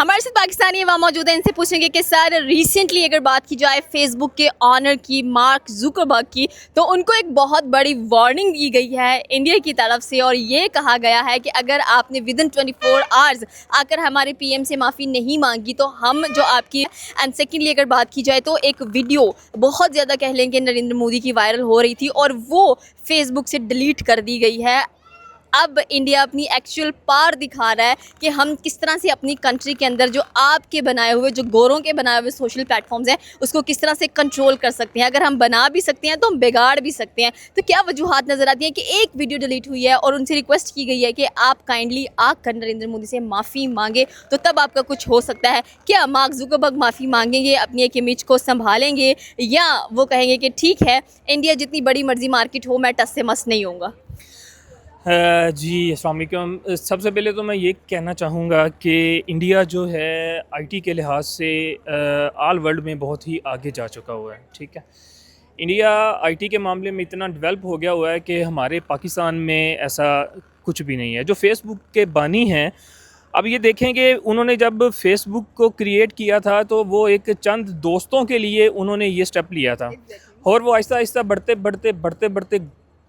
हमारे साथ पाकिस्तानी युवा मौजूद हैं, इनसे पूछेंगे कि सर रिसेंटली अगर बात की जाए फेसबुक के ऑनर की, मार्क जुकरबर्ग की, तो उनको एक बहुत बड़ी वार्निंग दी गई है इंडिया की तरफ से और ये कहा गया है कि अगर आपने विद इन 24 आवर्स आकर हमारे पीएम से माफ़ी नहीं मांगी तो हम जो आपकी। एंड सेकेंडली अगर बात की जाए तो एक वीडियो बहुत ज़्यादा कह लेंगे नरेंद्र मोदी की वायरल हो रही थी और वो फेसबुक से डिलीट कर दी गई है। अब इंडिया अपनी एक्चुअल पावर दिखा रहा है कि हम किस तरह से अपनी कंट्री के अंदर जो आपके बनाए हुए, जो गोरों के बनाए हुए सोशल प्लेटफॉर्म्स हैं उसको किस तरह से कंट्रोल कर सकते हैं। अगर हम बना भी सकते हैं तो हम बिगाड़ भी सकते हैं। तो क्या वजूहत नज़र आती हैं कि एक वीडियो डिलीट हुई है और उनसे रिक्वेस्ट की गई है कि आप काइंडली आकर नरेंद्र मोदी से माफ़ी मांगे तो तब आपका कुछ हो सकता है। क्या मार्क जुकरबर्ग माफ़ी मांगेंगे, अपनी एक इमेज को संभालेंगे, या वो कहेंगे कि ठीक है इंडिया जितनी बड़ी मर्जी मार्केट हो मैं टस से मस नहीं होऊंगा? जी अस्सलाम वालेकुम। सबसे पहले तो मैं ये कहना चाहूँगा कि इंडिया जो है आईटी के लिहाज से ऑल वर्ल्ड में बहुत ही आगे जा चुका हुआ है। ठीक है, इंडिया आईटी के मामले में इतना डेवलप हो गया हुआ है कि हमारे पाकिस्तान में ऐसा कुछ भी नहीं है। जो फेसबुक के बानी हैं, अब ये देखें कि उन्होंने जब फेसबुक को क्रिएट किया था तो वो एक चंद दोस्तों के लिए उन्होंने ये स्टेप लिया था और वो आहिस्ता आहिस्ता बढ़ते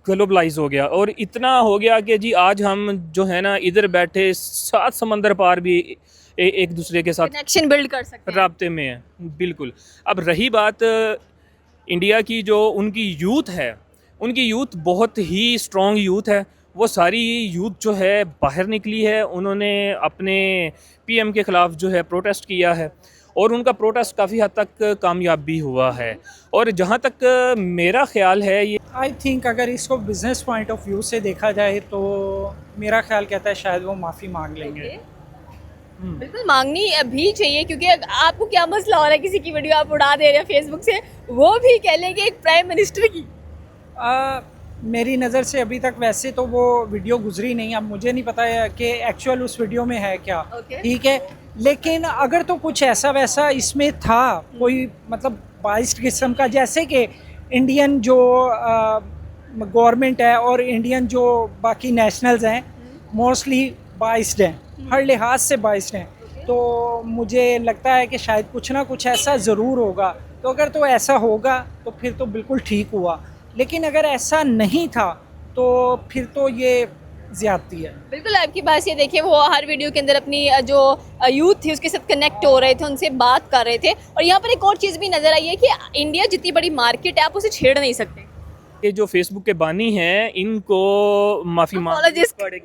ग्लोबलाइज हो गया और इतना हो गया कि जी आज हम जो है ना इधर बैठे 7 समंदर पार भी एक दूसरे के साथ कनेक्शन बिल्ड कर सकते हैं, राब्ते में है। बिल्कुल। अब रही बात इंडिया की, जो उनकी यूथ है, उनकी यूथ बहुत ही स्ट्रॉन्ग यूथ है। वो सारी यूथ जो है बाहर निकली है, उन्होंने अपने पीएम के ख़िलाफ़ जो है प्रोटेस्ट किया है और उनका प्रोटेस्ट काफ़ी हद तक कामयाब भी हुआ है। और जहाँ तक मेरा ख्याल है, ये आई थिंक अगर इसको बिज़नेस पॉइंट ऑफ व्यू से देखा जाए तो मेरा ख्याल कहता है शायद वो माफ़ी मांग लेंगे। बिल्कुल मांगनी भी चाहिए, क्योंकि आपको क्या मसला हो रहा है, किसी की वीडियो आप उड़ा दे रहे हैं फेसबुक से, वो भी कह लेंगे एक प्राइम मिनिस्टर की। मेरी नज़र से अभी तक वैसे तो वो वीडियो गुजरी नहीं, अब मुझे नहीं पता है कि एक्चुअल उस वीडियो में है क्या। ठीक है, लेकिन अगर तो कुछ ऐसा वैसा इसमें था, कोई मतलब बाइस्ड किस्म का, जैसे कि इंडियन जो गवर्नमेंट है और इंडियन जो बाकी नेशनल्स हैं मोस्टली बाइस्ड हैं, हर लिहाज से बाइस्ड हैं, तो मुझे लगता है कि शायद कुछ ना कुछ ऐसा ज़रूर होगा। तो अगर तो ऐसा होगा तो फिर तो बिल्कुल ठीक हुआ, लेकिन अगर ऐसा नहीं था तो फिर तो ये ज़्यादती है। बिल्कुल आपकी बात ये देखिए, वो हर वीडियो के अंदर अपनी जो यूथ थी उसके साथ कनेक्ट हो रहे थे, उनसे बात कर रहे थे। और यहाँ पर एक और चीज़ भी नज़र आई है कि इंडिया जितनी बड़ी मार्केट है आप उसे छेड़ नहीं सकते। ये जो फेसबुक के बानी हैं इनको माफ़ी मांगनी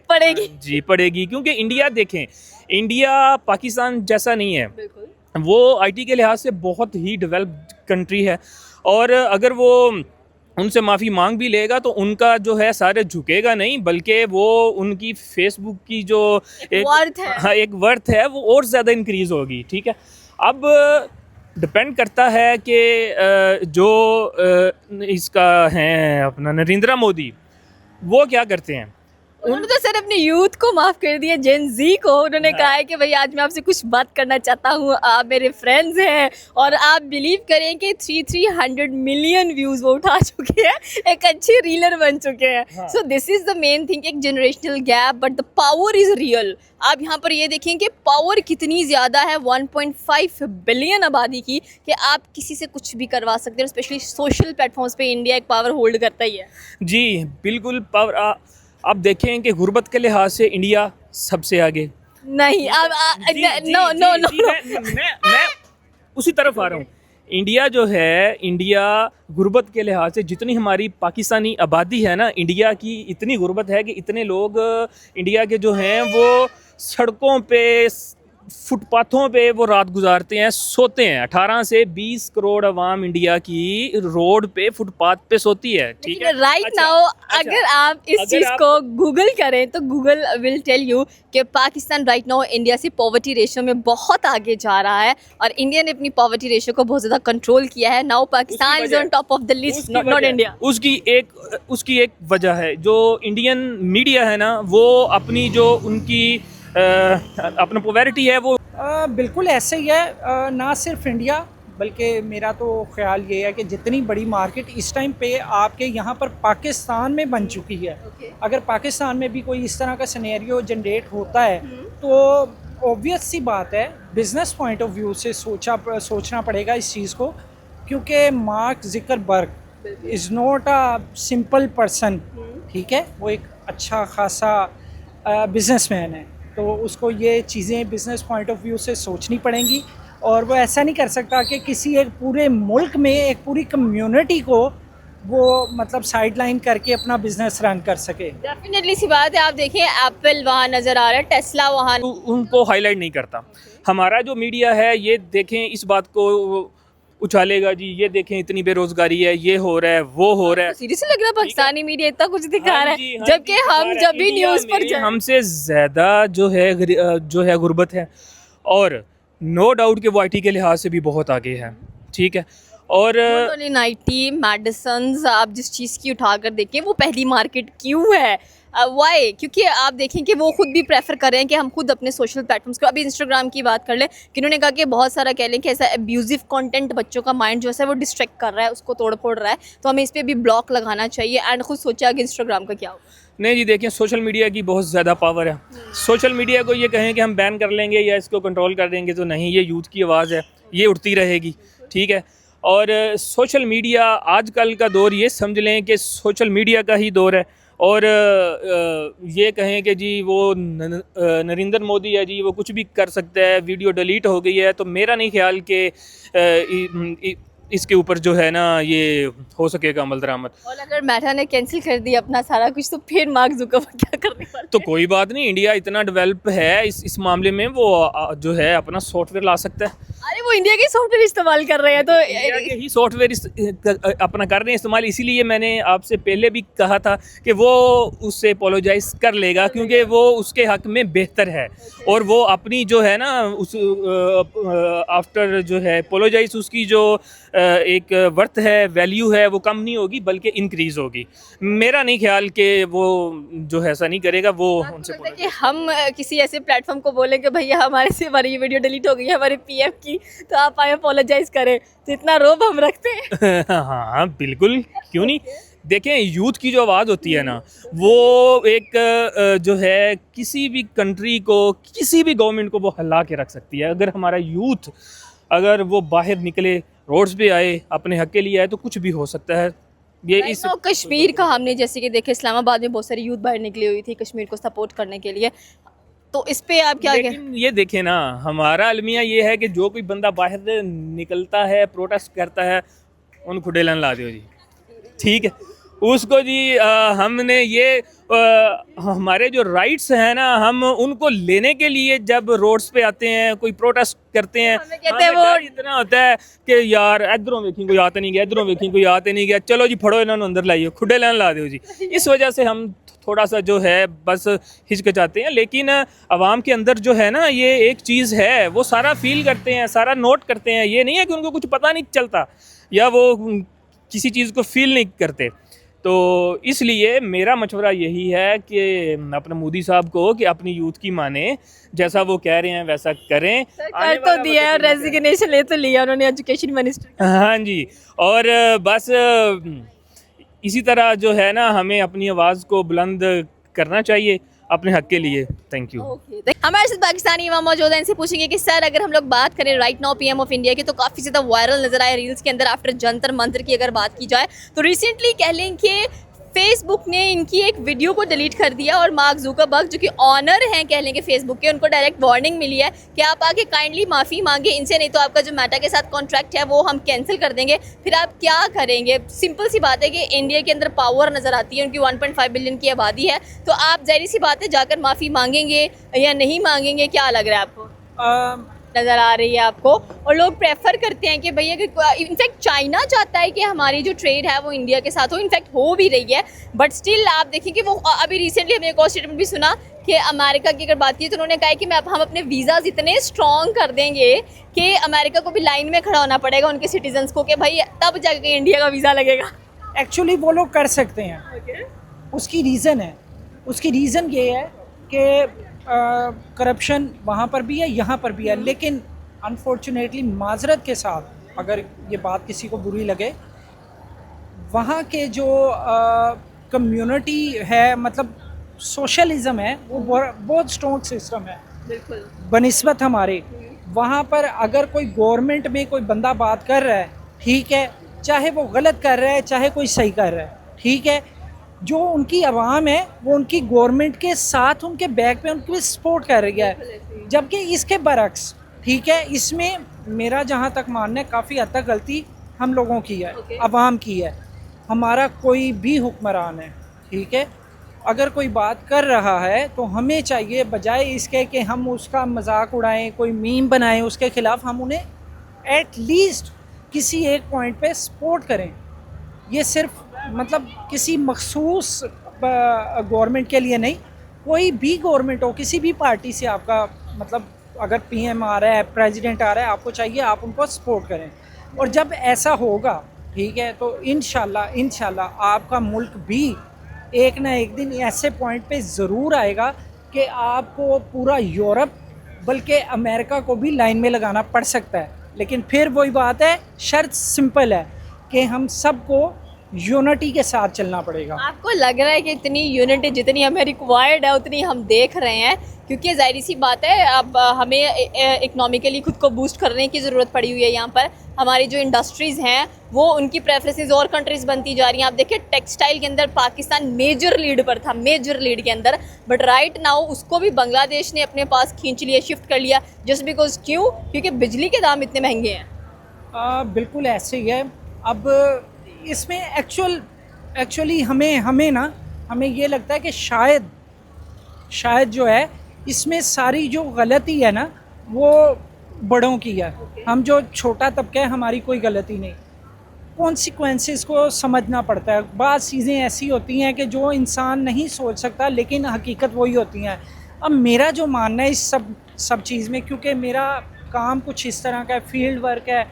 पड़ेगी जी पड़ेगी, क्योंकि इंडिया देखें, इंडिया पाकिस्तान जैसा नहीं है। बिल्कुल। वो आईटी के लिहाज से बहुत ही डेवलप्ड कंट्री है और अगर वो उनसे माफ़ी मांग भी लेगा तो उनका जो है सारे झुकेगा नहीं, बल्कि वो उनकी फेसबुक की जो एक वर्थ है वो और ज़्यादा इंक्रीज़ होगी। ठीक है, अब डिपेंड करता है कि जो इसका है अपना नरेंद्र मोदी, वो क्या करते हैं। उन्होंने तो सर अपने यूथ को माफ़ कर दिया, जेन जी को। उन्होंने कहा है कि भाई आज मैं आपसे कुछ बात करना चाहता हूँ, आप मेरे फ्रेंड्स हैं। और आप बिलीव करें कि 300 मिलियन व्यूज़ वो उठा चुके हैं, एक अच्छे रीलर बन चुके हैं। So this is the main thing, एक generational gap, but the power is real. आप यहाँ पर ये देखें कि पावर कितनी ज़्यादा है 1.5 बिलियन आबादी की, कि आप किसी से कुछ भी करवा सकते हैं। स्पेशली सोशल प्लेटफॉर्म्स पे इंडिया एक पावर होल्ड करता ही है। जी बिल्कुल, पावर। आप देखें कि गुर्बत के लिहाज से इंडिया सबसे आगे नहीं। मैं उसी तरफ आ रहा हूँ। इंडिया जो है, इंडिया गुर्बत के लिहाज से, जितनी हमारी पाकिस्तानी आबादी है ना, इंडिया की इतनी गुर्बत है कि इतने लोग इंडिया के जो हैं वो सड़कों पे, फुटपाथों पे वो रात गुजारते हैं, सोते हैं। 18 से 20 करोड़ अवाम इंडिया की रोड पे, फुटपाथ पे सोती है। ठीक है, राइट नाउ अगर आप इस चीज़ को गूगल करें तो गूगल विल टेल यू कि पाकिस्तान राइट नाउ इंडिया से पॉवर्टी रेशियो में बहुत आगे जा रहा है और इंडिया ने अपनी पॉवर्टी रेशियो को बहुत ज़्यादा कंट्रोल किया है। Now Pakistan is on top of the list, not India. उसकी एक वजह है, जो इंडियन मीडिया है ना, वो अपनी जो उनकी अपना पॉपुलैरिटी है वो बिल्कुल ऐसे ही है। ना सिर्फ इंडिया, बल्कि मेरा तो ख्याल ये है कि जितनी बड़ी मार्केट इस टाइम पे आपके यहाँ पर पाकिस्तान में बन चुकी है, अगर पाकिस्तान में भी कोई इस तरह का सिनेरियो जनरेट होता है तो ऑब्वियस सी बात है, बिजनेस पॉइंट ऑफ व्यू से सोचना पड़ेगा इस चीज़ को, क्योंकि mark Zuckerberg is not a simple person, ठीक है, वो एक अच्छा खासा बिजनेसमैन है, तो उसको ये चीज़ें बिजनेस पॉइंट ऑफ व्यू से सोचनी पड़ेंगी, और वो ऐसा नहीं कर सकता कि किसी एक पूरे मुल्क में एक पूरी कम्युनिटी को वो मतलब साइड लाइन करके अपना बिजनेस रन कर सके। डेफिनेटली सी बात है, आप देखिए एप्पल वहाँ नज़र आ रहा है, टेस्ला वहाँ। उनको हाईलाइट नहीं करता। हमारा जो मीडिया है ये देखें इस बात को उछालेगा जी, ये देखें इतनी बेरोजगारी है, ये हो रहा है, वो हो रहा है। सीरियसली लग रहा है पाकिस्तानी मीडिया इतना कुछ दिखा हाँ रहा जी, है, हाँ जबकि जी, हम हमारा जब भी इंडिया न्यूज़ पर में जाए हमसे ज़्यादा जो है गुर्बत है, और नो डाउट कि वो IT के लिहाज से भी बहुत आगे है, ठीक है। और नाइटी मेडिसन्स आप जिस चीज़ की उठाकर देखें वो पहली मार्केट क्यों है, वाई, क्योंकि आप देखें कि वो खुद भी प्रेफर कर रहे हैं कि हम खुद अपने सोशल प्लेटफॉर्म्स को, अभी इंस्टाग्राम की बात कर लें कि उन्होंने कहा कि बहुत सारा कह लें कि ऐसा अब्यूजिव कंटेंट बच्चों का माइंड जो है वो डिस्ट्रैक्ट कर रहा है, उसको तोड़ फोड़ रहा है, तो हमें इस पर भी ब्लॉक लगाना चाहिए। एंड खुद सोचा कि इंस्टाग्राम का क्या होगा। नहीं जी, देखिए सोशल मीडिया की बहुत ज़्यादा पावर है। सोशल मीडिया को ये कहें कि हम बैन कर लेंगे या इसको कंट्रोल कर देंगे तो नहीं, ये यूथ की आवाज़ है, ये उठती रहेगी, ठीक है। और सोशल मीडिया आजकल का दौर ये समझ लें कि सोशल मीडिया का ही दौर है। और ये कहें कि जी वो नरेंद्र मोदी है जी, वो कुछ भी कर सकता है, वीडियो डिलीट हो गई है, तो मेरा नहीं ख्याल कि इसके ऊपर जो है ना ये हो सकेगा अमल दरामद। और अगर मेटा ने कैंसिल कर दिया अपना सारा कुछ, तो फिर मार्क ज़ुकरबर्ग क्या करने वाले हैं? तो कोई बात नहीं, इंडिया इतना डेवलप है इस मामले में, वो जो है अपना सॉफ्टवेयर ला सकता है। अरे वो इंडिया के सॉफ्टवेयर इस्तेमाल कर रहे हैं, तो इंडिया के ही सॉफ्टवेयर अपना कर रहे हैं इस्तेमाल, इसीलिए मैंने आपसे पहले भी कहा था कि वो उससे अपोलोजाइज कर लेगा, क्योंकि वो उसके हक में बेहतर है, और वो अपनी जो है ना उस आफ्टर जो है अपोलोजाइज उसकी जो एक वर्थ है, वैल्यू है, वो कम नहीं होगी बल्कि इंक्रीज होगी। मेरा नहीं ख्याल कि वो जो है ऐसा नहीं करेगा, वो उनसे लगता है कि हम किसी ऐसे प्लेटफॉर्म को बोलें कि भैया हमारे से हमारी ये वीडियो डिलीट हो गई है हमारे पीएफ की, तो आप आए अपोलोजाइज करें, तो इतना रोब हम रखते हैं। हाँ बिल्कुल, क्यों नहीं। देखें यूथ की जो आवाज़ होती है ना, वो एक जो है किसी भी कंट्री को, किसी भी गवर्नमेंट को वो हिला के रख सकती है। अगर हमारा यूथ अगर वो बाहर निकले, रोड्स पे आए, अपने हक के लिए आए, तो कुछ भी हो सकता है। ये इस कश्मीर का हमने जैसे कि देखे, इस्लामाबाद में बहुत सारी यूथ बाहर निकली हुई थी कश्मीर को सपोर्ट करने के लिए, तो इस पे आप क्या कहें? लेकिन ये देखें ना, हमारा अलमिया ये है कि जो कोई बंदा बाहर निकलता है, प्रोटेस्ट करता है, उन खुडेलन ला दो जी, ठीक है। उसको जी हमने ये हमारे जो राइट्स हैं ना, हम उनको लेने के लिए जब रोड्स पे आते हैं, कोई प्रोटेस्ट करते हैं, हमें कहते हैं हमें वो डर इतना होता है कि यार इधरों वेखी कोई आते नहीं गया, इधरों वेखी कोई आते नहीं गया, चलो जी फड़ो इन्होंने अंदर लाइए, खुडे लाइन ला दो जी। इस वजह से हम थोड़ा सा जो है बस हिचकिचाते हैं। लेकिन आवाम के अंदर जो है ना ये एक चीज़ है, वो सारा फील करते हैं, सारा नोट करते हैं। ये नहीं है कि उनको कुछ पता नहीं चलता या वो किसी चीज़ को फील नहीं करते। तो इसलिए मेरा मशवरा यही है कि अपने मोदी साहब को कि अपनी यूथ की माने, जैसा वो कह रहे हैं वैसा करें। कर तो दिया, रेजिग्नेशन ले तो लिया उन्होंने एजुकेशन मिनिस्टर। हाँ जी, और बस इसी तरह जो है ना हमें अपनी आवाज़ को बुलंद करना चाहिए अपने हक के लिए। Thank you. हमारे साथ पाकिस्तानी इमाम मौजूद हैं, इनसे पूछेंगे कि सर अगर हम लोग बात करें right now PM of India की, तो काफ़ी ज़्यादा वायरल नजर आए रील्स के अंदर आफ्टर जंतर मंतर की अगर बात की जाए, तो रिसेंटली कह लें कि फेसबुक ने इनकी एक वीडियो को डिलीट कर दिया, और मार्क ज़ुकरबर्ग जो कि ऑनर हैं कह लें कि फेसबुक के, उनको डायरेक्ट वार्निंग मिली है कि आप आके काइंडली माफ़ी मांगे इनसे, नहीं तो आपका जो मेटा के साथ कॉन्ट्रैक्ट है वो हम कैंसिल कर देंगे। फिर आप क्या करेंगे? सिंपल सी बात है कि इंडिया के अंदर पावर नज़र आती है, उनकी 1.5 बिलियन की आबादी है, तो आप जाहिर सी बात है जाकर माफ़ी मांगेंगे या नहीं मांगेंगे? क्या लग रहा है आपको? नज़र आ रही है आपको? और लोग प्रेफर करते हैं कि भैया, इनफैक्ट चाइना चाहता है कि हमारी जो ट्रेड है वो इंडिया के साथ हो, इनफैक्ट हो भी रही है, बट स्टिल आप देखें कि वो अभी रिसेंटली हमने एक और स्टेटमेंट भी सुना कि अमेरिका की अगर बात की तो उन्होंने कहा है कि हम अपने वीज़ाज इतने स्ट्रॉन्ग कर देंगे कि अमेरिका को भी लाइन में खड़ा होना पड़ेगा उनके सिटीजन्स को, कि भाई तब जाके इंडिया का वीज़ा लगेगा। एक्चुअली वो लोग कर सकते हैं, उसकी रीज़न है, उसकी रीज़न ये है कि करप्शन वहाँ पर भी है, यहाँ पर भी है, लेकिन अनफॉर्चुनेटली माजरत के साथ अगर ये बात किसी को बुरी लगे, वहाँ के जो कम्युनिटी है, मतलब सोशलिज़म है, वो बहुत स्ट्रॉन्ग सिस्टम है, बिल्कुल। बनिस्बत हमारे वहाँ पर अगर कोई गवर्नमेंट में कोई बंदा बात कर रहा है, ठीक है, चाहे वो गलत कर रहा है चाहे कोई सही कर रहा है, ठीक है, जो उनकी आवाम है वो उनकी गवर्नमेंट के साथ उनके बैक पे उनकी सपोर्ट कर रही है, जबकि इसके बरक्स, ठीक है, इसमें मेरा जहाँ तक मानना है काफ़ी हद तक गलती हम लोगों की है, आवाम की है। हमारा कोई भी हुक्मरान है, ठीक है, अगर कोई बात कर रहा है तो हमें चाहिए बजाय इसके कि हम उसका मजाक उड़ाएं, कोई मीम बनाएं उसके ख़िलाफ़, हम उन्हें एट लीस्ट किसी एक पॉइंट पे सपोर्ट करें। ये सिर्फ मतलब किसी मखसूस गवर्नमेंट के लिए नहीं, कोई भी गवर्नमेंट हो, किसी भी पार्टी से आपका मतलब अगर पीएम आ रहा है, प्रेसिडेंट आ रहा है, आपको चाहिए आप उनको सपोर्ट करें। और जब ऐसा होगा, ठीक है, तो इंशाल्लाह आपका मुल्क भी एक ना एक दिन ऐसे पॉइंट पे ज़रूर आएगा कि आपको पूरा यूरोप बल्कि अमेरिका को भी लाइन में लगाना पड़ सकता है। लेकिन फिर वही बात है, शर्त सिंपल है कि हम सबको यूनिटी के साथ चलना पड़ेगा। आपको लग रहा है कि इतनी यूनिटी जितनी हमें रिक्वायर्ड है उतनी हम देख रहे हैं? क्योंकि जाहिर सी बात है अब हमें इकोनॉमिकली खुद को बूस्ट करने की ज़रूरत पड़ी हुई है। यहाँ पर हमारी जो इंडस्ट्रीज़ हैं वो उनकी प्रेफरेंसेस और कंट्रीज़ बनती जा रही हैं। आप देखिए टेक्सटाइल के अंदर पाकिस्तान मेजर लीड पर था, मेजर लीड के अंदर, बट राइट नाउ उसको भी बांग्लादेश ने अपने पास खींच लिया, शिफ्ट कर लिया, जस्ट बिकॉज क्यों? क्योंकि बिजली के दाम इतने महंगे हैं। बिल्कुल ऐसे ही है। अब इसमें एक्चुअली हमें ये लगता है कि शायद जो है इसमें सारी जो गलती है ना वो बड़ों की है। हम जो छोटा तबका है हमारी कोई गलती नहीं। कॉन्सिक्वेंसेस को समझना पड़ता है। बात चीज़ें ऐसी होती हैं कि जो इंसान नहीं सोच सकता, लेकिन हकीकत वही होती हैं। अब मेरा जो मानना है इस सब चीज़ में, क्योंकि मेरा काम कुछ इस तरह का फील्ड वर्क है,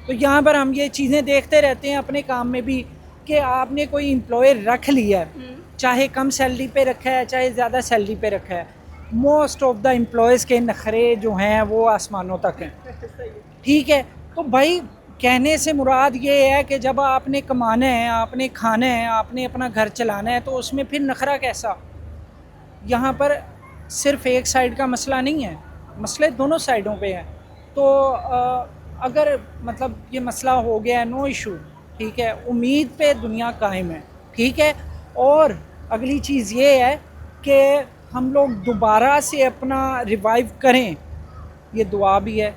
तो यहाँ पर हम ये चीज़ें देखते रहते हैं अपने काम में भी कि आपने कोई एम्प्लॉय रख लिया है, चाहे कम सैलरी पे रखा है चाहे ज़्यादा सैलरी पे रखा है, मोस्ट ऑफ द एम्प्लॉयज़ के नखरे जो हैं वो आसमानों तक हैं, ठीक है। तो भाई कहने से मुराद ये है कि जब आपने कमाना है, आपने खाना है, आपने अपना घर चलाना है, तो उसमें फिर नखरा कैसा? यहाँ पर सिर्फ एक साइड का मसला नहीं है, मसले दोनों साइडों पे हैं। तो अगर मतलब ये मसला हो गया है, नो इशू, ठीक है, उम्मीद पे दुनिया कायम है, ठीक है। और अगली चीज़ ये है कि हम लोग दोबारा से अपना रिवाइव करें, ये दुआ भी है।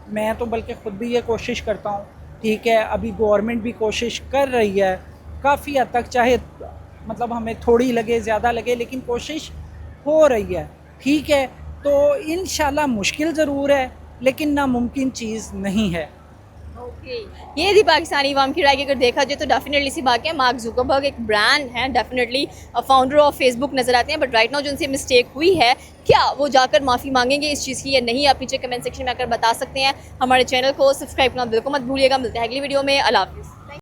मैं तो बल्कि ख़ुद भी ये कोशिश करता हूँ, ठीक है। अभी गवर्नमेंट भी कोशिश कर रही है काफ़ी हद तक, चाहे मतलब हमें थोड़ी लगे ज़्यादा लगे, लेकिन कोशिश हो रही है, ठीक है। तो इंशाल्लाह मुश्किल ज़रूर है लेकिन नामुमकिन चीज़ नहीं है। ओके, ये थी पाकिस्तानी अवाम की राय की। अगर देखा जाए तो डेफिनेटली सी बात है, मार्क जुकरबर्ग एक ब्रांड है, डेफिनेटली फाउंडर ऑफ फेसबुक नज़र आते हैं, बट राइट नाउ जो उनसे मिस्टेक हुई है, क्या वो जाकर माफ़ी मांगेंगे इस चीज़ की या नहीं? आप नीचे कमेंट सेक्शन में आकर बता सकते हैं। हमारे चैनल को सब्सक्राइब करना बिल्कुल मत भूलिएगा। मिलते हैं अगली वीडियो में। अल्लाह हाफिज़।